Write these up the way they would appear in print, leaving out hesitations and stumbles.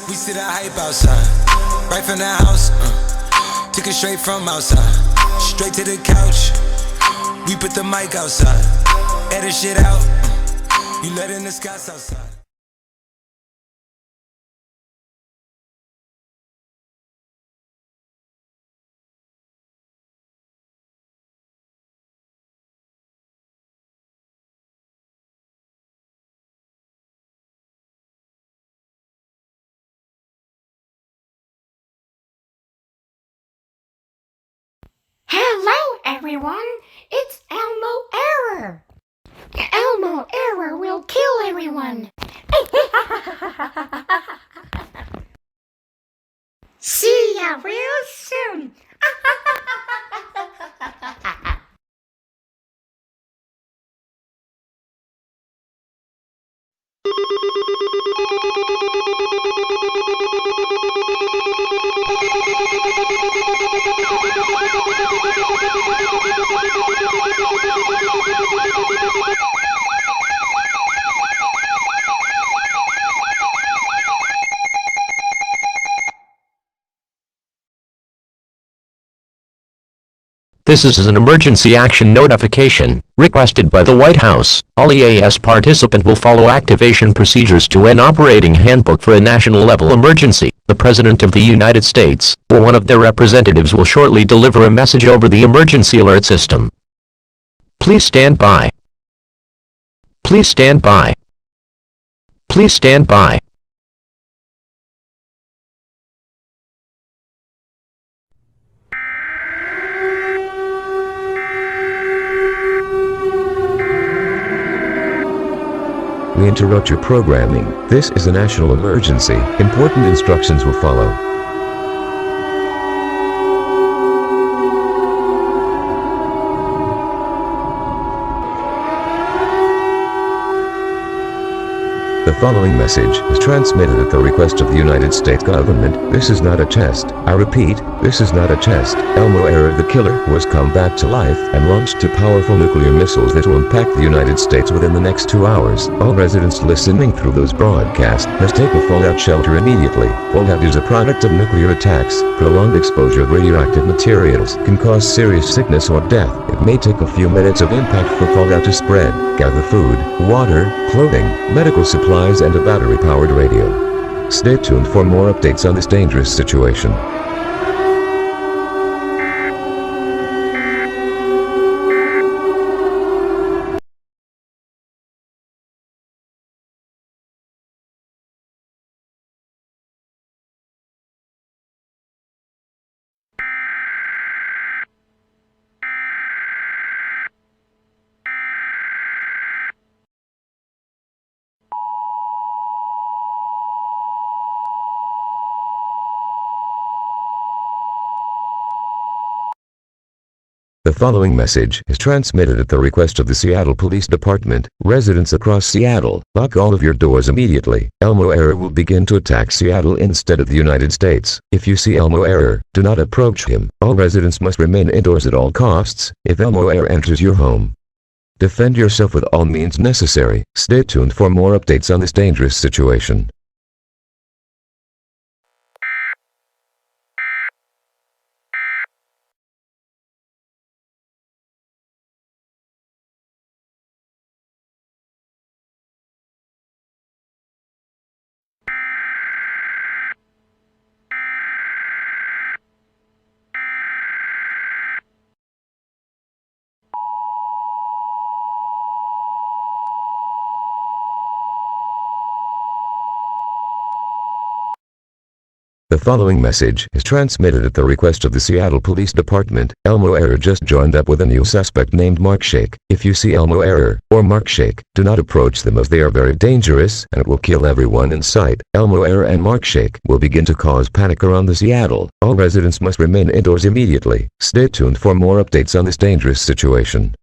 We see the hype outside, right from the house. Took it straight from outside, straight to the couch. We put the mic outside, edit shit out. You letting the skies outside. Hello, everyone. It's Elmo Error. Elmo Error will kill everyone. See ya real soon. This is an emergency action notification, requested by the White House. All EAS participant will follow activation procedures to an operating handbook for a national-level emergency. The President of the United States, or one of their representatives, will shortly deliver a message over the emergency alert system. Please stand by. Please stand by. Please stand by. We interrupt your programming. This is a national emergency. Important instructions will follow. The following message is transmitted at the request of the United States government. This is not a test. I repeat, this is not a test. Elmo Error the Killer was come back to life and launched two powerful nuclear missiles that will impact the United States within the next 2 hours. All residents listening through those broadcasts must take a fallout shelter immediately. Fallout is a product of nuclear attacks. Prolonged exposure of radioactive materials can cause serious sickness or death. It may take a few minutes of impact for fallout to spread. Gather food, water, clothing, medical supplies, and a battery-powered radio. Stay tuned for more updates on this dangerous situation. The following message is transmitted at the request of the Seattle Police Department. Residents across Seattle, lock all of your doors immediately. Elmo Error will begin to attack Seattle instead of the United States. If you see Elmo Error, do not approach him. All residents must remain indoors at all costs if Elmo Error enters your home. Defend yourself with all means necessary. Stay tuned for more updates on this dangerous situation. The following message is transmitted at the request of the Seattle Police Department. Elmo Error just joined up with a new suspect named Mark Shake. If you see Elmo Error or Mark Shake, do not approach them as they are very dangerous and it will kill everyone in sight. Elmo Error and Mark Shake will begin to cause panic around the Seattle. All residents must remain indoors immediately. Stay tuned for more updates on this dangerous situation.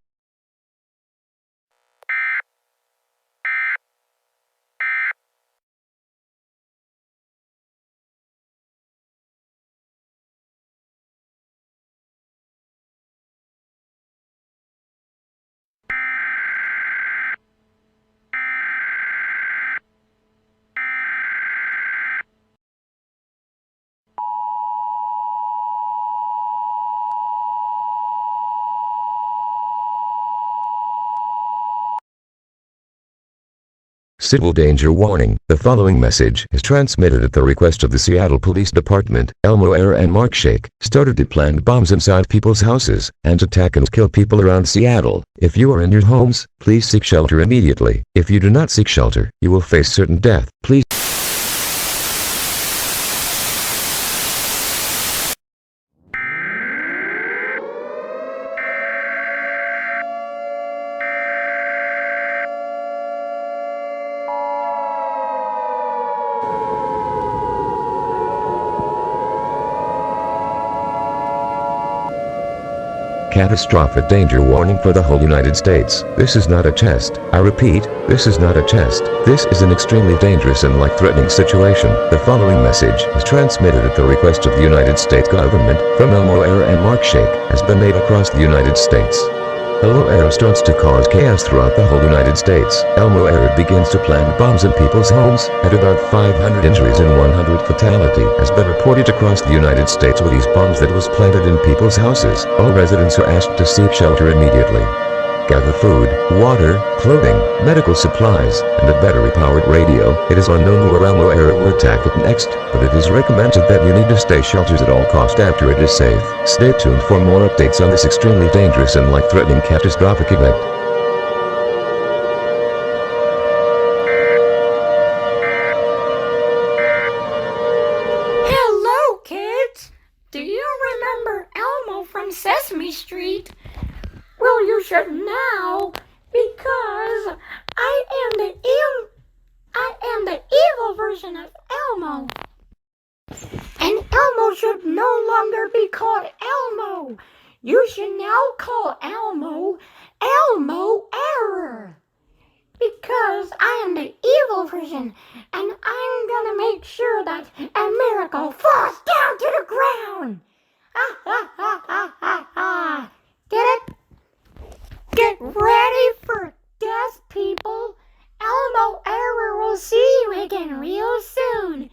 Civil danger warning. The following message is transmitted at the request of the Seattle Police Department. Elmo Era and Mark Shake started to plant bombs inside people's houses and attack and kill people around Seattle. If you are in your homes, please seek shelter immediately. If you do not seek shelter, you will face certain death. Please Catastrophic danger warning for the whole United States. This is not a test. I repeat, this is not a test. This is an extremely dangerous and life-threatening situation. The following message is transmitted at the request of the United States government from Elmo Era and Mark Shake has been made across the United States. Elmo Era starts to cause chaos throughout the whole United States. Elmo Era begins to plant bombs in people's homes, and about 500 injuries and 100 fatality has been reported across the United States with these bombs that was planted in people's houses. All residents are asked to seek shelter immediately. Gather food, water, clothing, medical supplies, and a battery-powered radio. It is unknown where Elmo Era will attack it next, but it is recommended that you need to stay sheltered at all costs after it is safe. Stay tuned for more updates on this extremely dangerous and life-threatening catastrophic event. Hello, kids! Do you remember Elmo from Sesame Street? Well, you should now, because I am the evil version of Elmo. And Elmo should no longer be called Elmo. You should now call Elmo Error. Because I am the evil version, and I'm gonna make sure that America falls down to the ground. Ha ha ha ha ha ha. Get it? Get ready for death, people. Elmo Error will see you again real soon.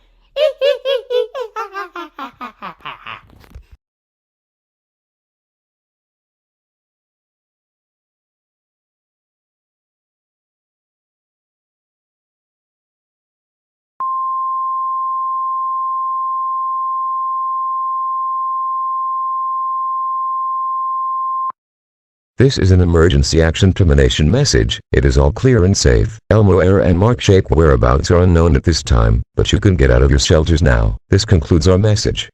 This is an emergency action termination message. It is all clear and safe. Elmo Era and Mark Shake whereabouts are unknown at this time, but you can get out of your shelters now. This concludes our message.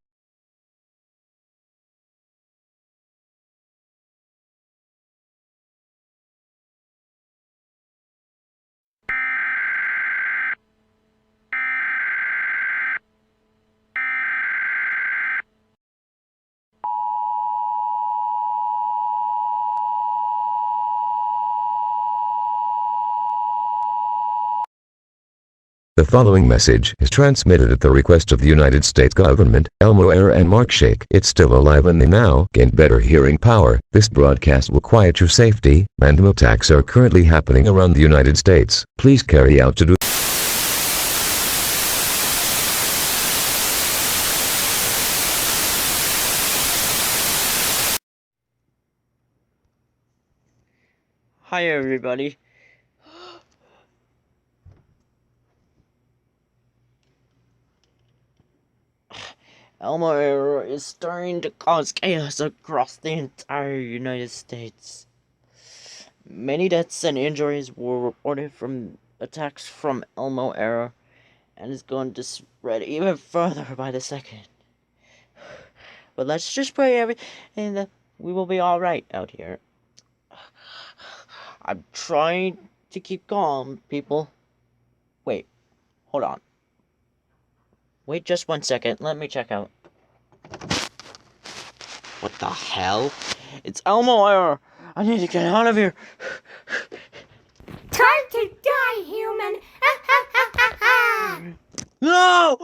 The following message is transmitted at the request of the United States government, Elmo Era and Mark Shake. It's still alive and they now gain better hearing power. This broadcast will quiet your safety. Random attacks are currently happening around the United States. Please carry out to do. Hi everybody. Elmo Error is starting to cause chaos across the entire United States. Many deaths and injuries were reported from attacks from Elmo Error, and it's going to spread even further by the second. But let's just pray and that we will be alright out here. I'm trying to keep calm, people. Wait, hold on. Wait just 1 second, let me check out. What the hell? It's Elmo Error! I need to get out of here! Time to die, human. No!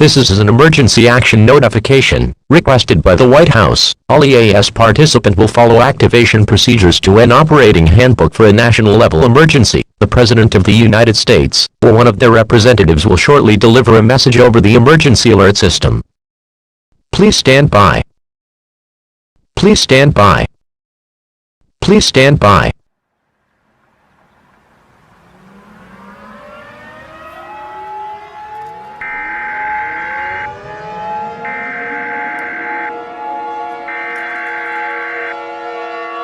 This is an emergency action notification requested by the White House. All EAS participants will follow activation procedures to an operating handbook for a national level emergency. The President of the United States or one of their representatives will shortly deliver a message over the emergency alert system. Please stand by. Please stand by. Please stand by.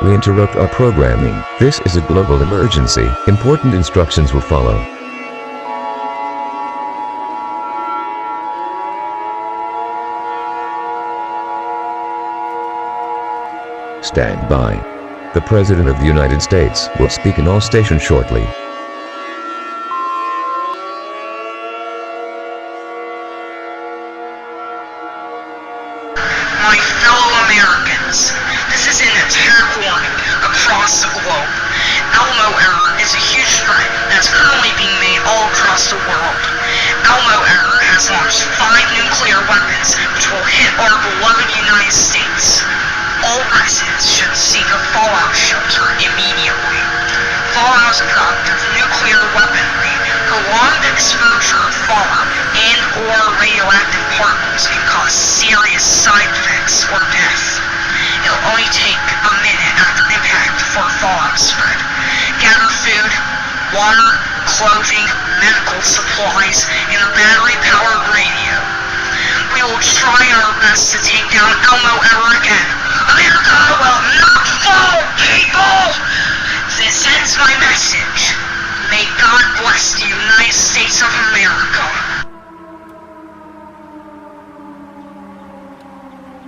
We interrupt our programming. This is a global emergency. Important instructions will follow. Stand by. The President of the United States will speak in all stations shortly. My fellow Americans, this is an attack warning across the globe. Elmo error is a huge threat that's currently being made all across the world. Elmo error has launched 5 nuclear weapons which will hit our beloved United States. All residents should seek a fallout shelter immediately. Fallout is a product of nuclear weaponry. Prolonged exposure of fallout and/or radioactive particles can cause serious side effects or death. It'll only take a minute after impact for fallout spread. Gather food, water, clothing, medical supplies, and a battery-powered radio. We will try our best to take down Elmo ever again. America will not fall, people! This ends my message. May God bless the United States of America.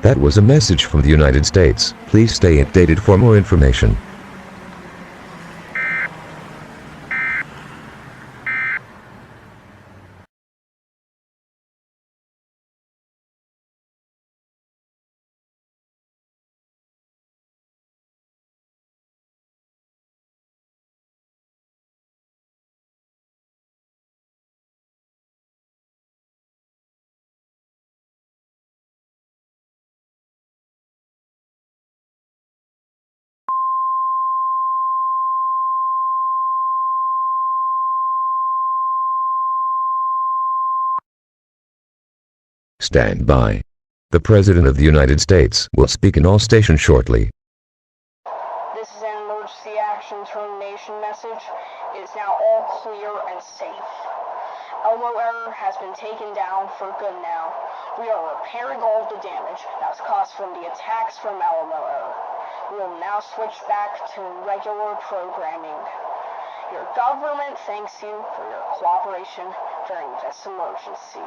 That was a message from the United States. Please stay updated for more information. Stand by. The President of the United States will speak in all stations shortly. This is an emergency action termination message. It is now all clear and safe. Elmo error has been taken down for good now. We are repairing all of the damage that was caused from the attacks from Elmo error. We will now switch back to regular programming. Your government thanks you for your cooperation during this emergency.